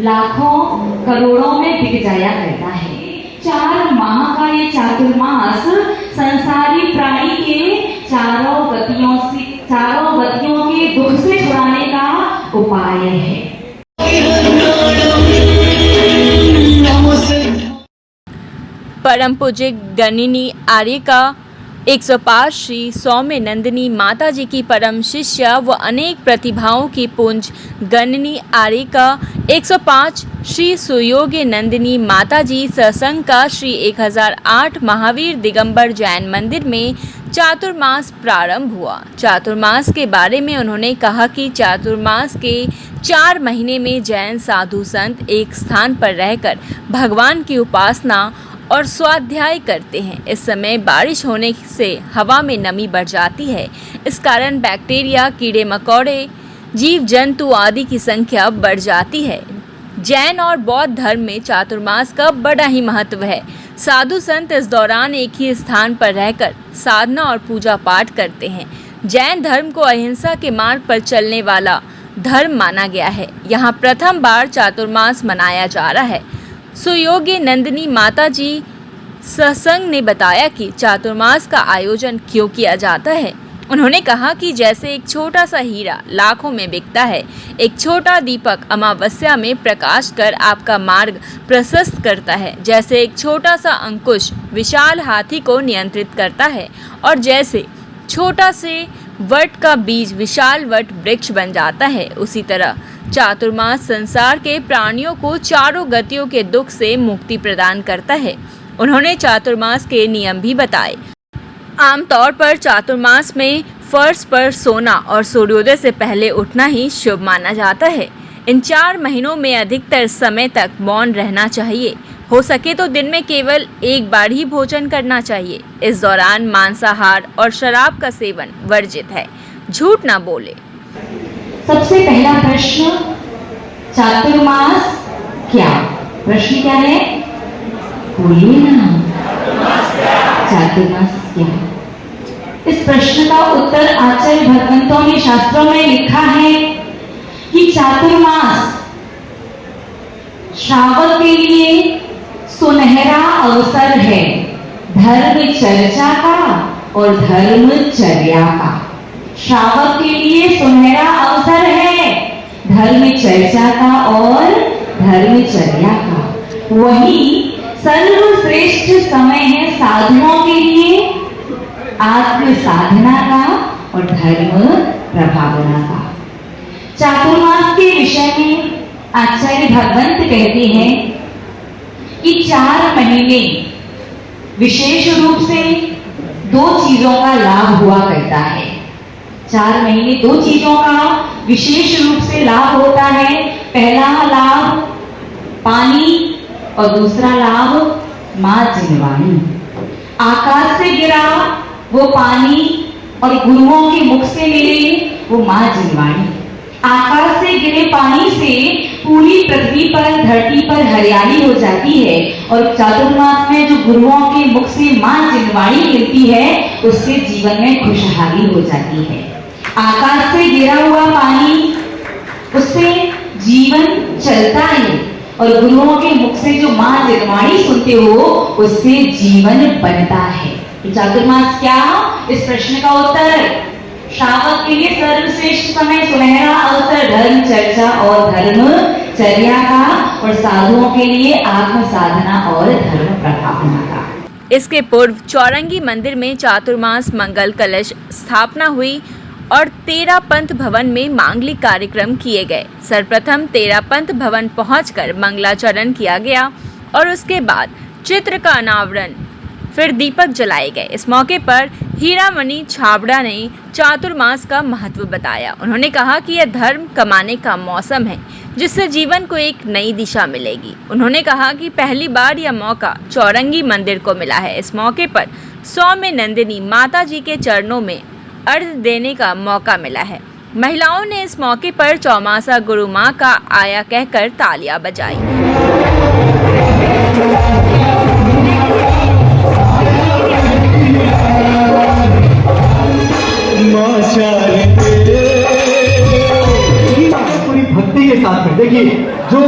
लाखों करोड़ों में बिक जाया करता है। 4 माह का ये चातुर्मास संसारी प्राणी के चारों गतियों के दुख से छुड़ाने का उपाय है। परम पूज्य गणिनी आर्य का 105 श्री सौम्य नंदिनी माता जी की परम शिष्या व अनेक प्रतिभाओं की पुंज गणिनी आर्य का 105 श्री सुयोग्य नंदिनी माता जी सत्संग का श्री 1008 महावीर दिगंबर जैन मंदिर में चातुर्मास प्रारंभ हुआ। चातुर्मास के बारे में उन्होंने कहा कि चातुर्मास के 4 महीने में जैन साधु संत एक स्थान पर रहकर भगवान की उपासना और स्वाध्याय करते हैं। इस समय बारिश होने से हवा में नमी बढ़ जाती है। इस कारण बैक्टीरिया, कीड़े मकोड़े, जीव जंतु आदि की संख्या बढ़ जाती है। जैन और बौद्ध धर्म में चातुर्मास का बड़ा ही महत्व है। साधु संत इस दौरान एक ही स्थान पर रहकर साधना और पूजा पाठ करते हैं। जैन धर्म को अहिंसा के मार्ग पर चलने वाला धर्म माना गया है। यहाँ प्रथम बार चातुर्मास मनाया जा रहा है। सुयोग्य नंदिनी माता जी सत्संग ने बताया कि चातुर्मास का आयोजन क्यों किया जाता है। उन्होंने कहा कि जैसे एक छोटा सा हीरा लाखों में बिकता है, एक छोटा दीपक अमावस्या में प्रकाश कर आपका मार्ग प्रशस्त करता है, जैसे एक छोटा सा अंकुश विशाल हाथी को नियंत्रित करता है और जैसे छोटा से वट का बीज विशाल वट वृक्ष बन जाता है, उसी तरह चातुर्मास संसार के प्राणियों को चारों गतियों के दुख से मुक्ति प्रदान करता है। उन्होंने चातुर्मास के नियम भी बताए। आमतौर पर चातुर्मास में फर्श पर सोना और सूर्योदय से पहले उठना ही शुभ माना जाता है। इन 4 महीनों में अधिकतर समय तक मौन रहना चाहिए। हो सके तो दिन में केवल एक बार ही भोजन करना चाहिए। इस दौरान मांसाहार और शराब का सेवन वर्जित है। झूठ ना बोले। सबसे पहला प्रश्न, चातुर्मास क्या? प्रश्न क्या है? बोलिए ना, चातुर्मास क्या? इस प्रश्न का उत्तर आचार्य भगवंतों ने शास्त्रों में लिखा है कि चातुर्मास श्रावक के लिए सुनहरा अवसर है, धर्म चर्चा का और धर्मचर्या का। श्रावक के लिए सुनहरा अवसर है, धर्म चर्चा का और धर्मचर्या का। वही सर्वश्रेष्ठ समय है साधुओं के लिए, आत्म साधना का और धर्म प्रभावना का। चातुर्मास के विषय में आचार्य भगवंत कहते हैं कि 4 महीने विशेष रूप से 2 चीजों का लाभ हुआ करता है। 4 महीने 2 चीजों का विशेष रूप से लाभ होता है। पहला लाभ पानी और दूसरा लाभ मां जिनवाणी। आकाश से गिरा वो पानी और गुरुओं के मुख से मिले वो मां जिनवाणी। आकाश से गिरे पानी से पूरी पृथ्वी पर, धरती पर हरियाली हो जाती है और चातुर्मास में जो गुरुओं के मुख से मां जिनवाणी मिलती है उससे जीवन में खुशहाली हो जाती है। आकाश से गिरा हुआ पानी, उससे जीवन चलता है और गुरुओं के मुख से जो मां जिनवाणी सुनते हो उससे जीवन बनता है। तो चातुर्मास क्या? इस प्रश्न का उत्तर, श्रावक के लिए सर्वश्रेष्ठ समय, सुनहरा अवसर, धर्म चर्चा और धर्मचर्या का, और साधुओं के लिए आत्म साधना और धर्म प्रभावना का। इसके पूर्व चौरंगी मंदिर में चातुर्मास मंगल कलश स्थापना हुई और 13 पंथ भवन में मांगलिक कार्यक्रम किए गए। सर्वप्रथम 13 पंथ भवन पहुंचकर मंगलाचरण किया गया और उसके बाद चित्र का अनावरण, फिर दीपक जलाए गए। इस मौके पर हीरामणि छाबड़ा ने चातुर्मास का महत्व बताया। उन्होंने कहा कि यह धर्म कमाने का मौसम है जिससे जीवन को एक नई दिशा मिलेगी। उन्होंने कहा कि पहली बार यह मौका चौरंगी मंदिर को मिला है। इस मौके पर सौम्य नंदिनी माता जी के चरणों में अर्घ देने का मौका मिला है। महिलाओं ने इस मौके पर चौमासा गुरु माँ का आया कहकर तालियां बजाई। पूरी भक्ति के साथ में देखिए जो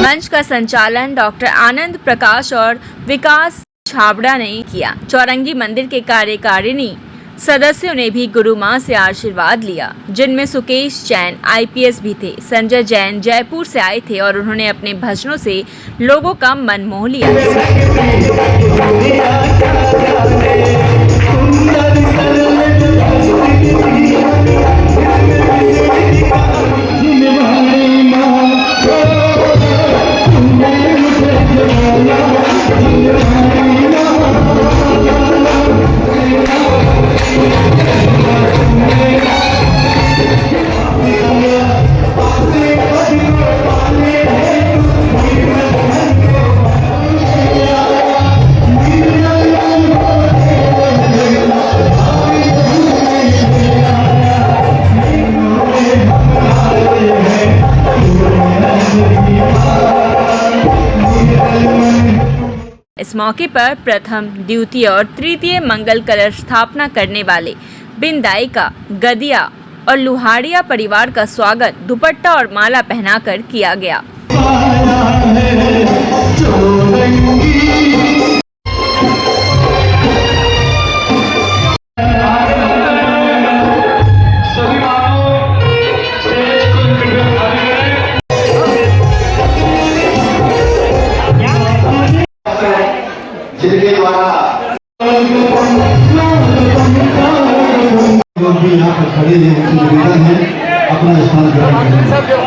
मंच का संचालन डॉक्टर आनंद प्रकाश और विकास छाबड़ा ने किया। चौरंगी मंदिर के कार्यकारिणी सदस्यों ने भी गुरु मां से आशीर्वाद लिया, जिनमें सुकेश जैन IPS भी थे। संजय जैन जयपुर से आए थे और उन्होंने अपने भजनों से लोगों का मन मोह लिया। इस मौके पर प्रथम, द्वितीय और तृतीय मंगल कलश स्थापना करने वाले बिंदाइका, गदिया और लुहाड़िया परिवार का स्वागत दुपट्टा और माला पहनाकर किया गया। जिनके द्वारा जो भी यहाँ पर खड़े हैं उनसे निवेदन है अपना स्थान ग्रहण करें।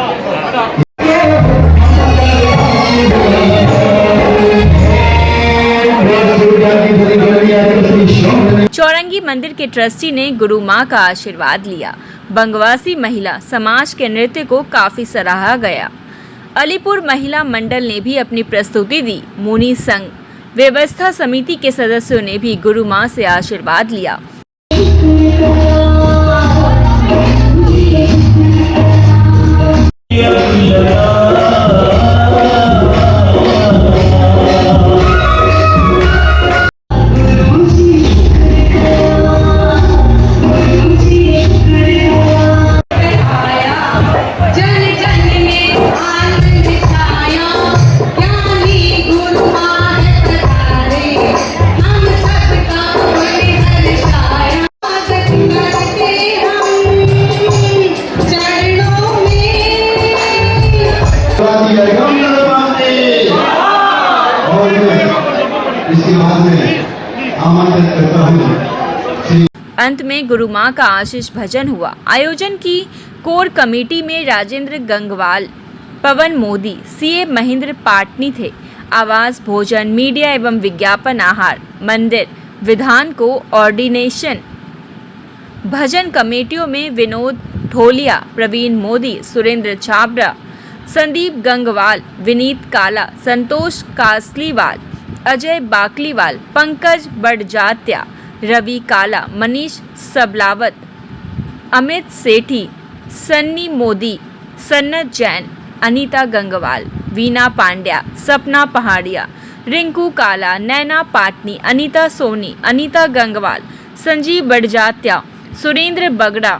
चौरंगी मंदिर के ट्रस्टी ने गुरु मां का आशीर्वाद लिया। बंगवासी महिला समाज के नृत्य को काफी सराहा गया। अलीपुर महिला मंडल ने भी अपनी प्रस्तुति दी। मुनि संघ व्यवस्था समिति के सदस्यों ने भी गुरु मां से आशीर्वाद लिया। अंत में गुरु मां का आशीष भजन हुआ। आयोजन की कोर कमेटी में राजेंद्र गंगवाल, पवन मोदी, CA महेंद्र पाटनी थे। आवास, भोजन, मीडिया एवं विज्ञापन, आहार, मंदिर, विधान को ऑर्डिनेशन, भजन कमेटियों में विनोद ढोलिया, प्रवीण मोदी, सुरेंद्र छाबड़ा, संदीप गंगवाल, विनीत काला, संतोष कासलीवाल, अजय बाकलीवाल, पंकज बड़जात्या, रवि काला, मनीष सबलावत, अमित सेठी, सन्नी मोदी, सन्नत जैन, अनीता गंगवाल, वीना पांड्या, सपना पहाड़िया, रिंकू काला, नैना पाटनी, अनीता सोनी, अनीता गंगवाल, संजीव बड़जात्या, सुरेंद्र बगड़ा,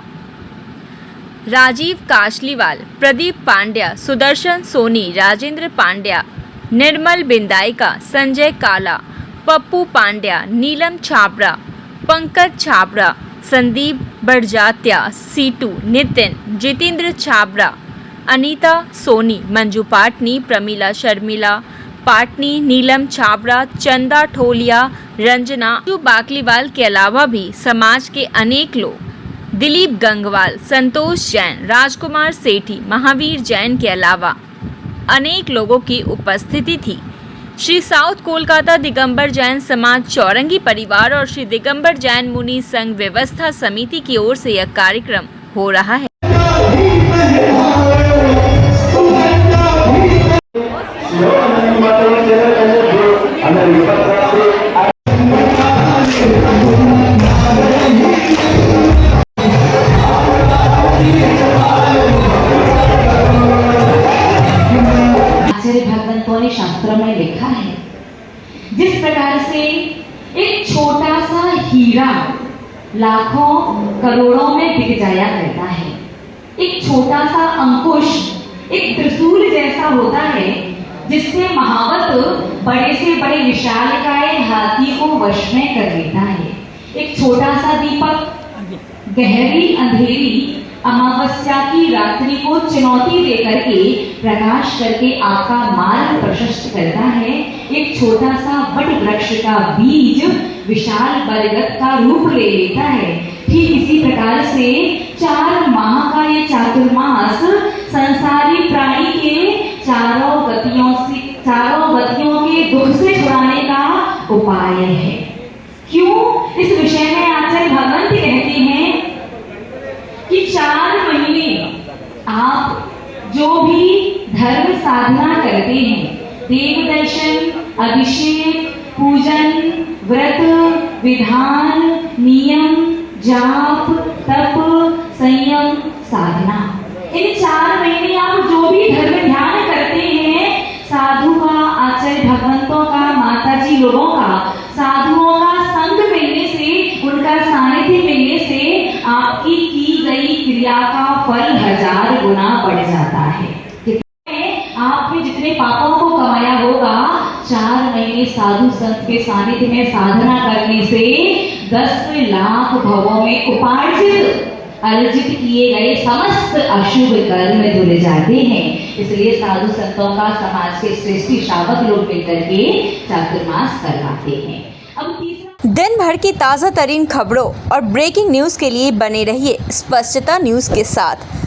राजीव काशलीवाल, प्रदीप पांड्या, सुदर्शन सोनी, राजेंद्र पांड्या, निर्मल बिंदाइका, संजय काला, पप्पू पांड्या, नीलम छाबड़ा, पंकज छाबड़ा, संदीप बड़जात्या, सीटू, नितिन, जितेंद्र छाबड़ा, अनीता सोनी, मंजू पाटनी, प्रमीला शर्मिला पाटनी, नीलम छाबड़ा, चंदा ठोलिया, रंजना बाकलीवाल के अलावा भी समाज के अनेक लोग, दिलीप गंगवाल, संतोष जैन, राजकुमार सेठी, महावीर जैन के अलावा अनेक लोगों की उपस्थिति थी। श्री साउथ कोलकाता दिगंबर जैन समाज चौरंगी परिवार और श्री दिगंबर जैन मुनि संघ व्यवस्था समिति की ओर से यह कार्यक्रम हो रहा है। भगवंतों ने शास्त्रों में लिखा है, जिस प्रकार से एक छोटा सा हीरा लाखों करोड़ों में बिक जाया करता है। एक छोटा सा अंकुश एक त्रिशूल जैसा होता है जिससे महावत बड़े से बड़े विशालकाय हाथी को वश में कर लेता है। एक छोटा सा दीपक गहरी अंधेरी अमावस्या की रात्रि को चुनौती देकर के प्रकाश करके आपका मार्ग प्रशस्त करता है। एक छोटा सा वट वृक्ष का बीज विशाल बरगद का रूप ले लेता है। ठीक इसी प्रकार से 4 माह का ये चातुर्मास संसारी प्राणी के चारों गतियों के दुख से छुड़ाने का उपाय है। क्यों? इस विषय में आचार्य भगवंत कहते हैं कि 4 महीने आप जो भी धर्म साधना करते हैं, देव दर्शन, अभिषेक, पूजन, व्रत, विधान, नियम, जाप, तप, संयम, साधना, इन 4 महीने आप जो भी धर्म ध्यान करते हैं, साधु का, आचार्य भगवंतों का, माताजी लोगों का, साधुओं का संग मिलने से, उनका सानिध्य मिलने से आपकी की गई क्रिया का फल 1000 गुना बढ़ जाता है। आपने जितने पापों को कमाया होगा 4 महीने साधु संत के सानिध्य में साधना करने से 10 लाख भवों में उपार्जित अर्जित किए गए समस्त अशुभ कर्म धुल जाते हैं। इसलिए साधु संतों का समाज के श्रेष्ठ श्रावक लोग मिलकर के चातुर्मास करवाते हैं। अब तीसरा, दिन भर की ताज़ा तरीन खबरों और ब्रेकिंग न्यूज़ के लिए बने रहिए स्पष्टता न्यूज़ के साथ।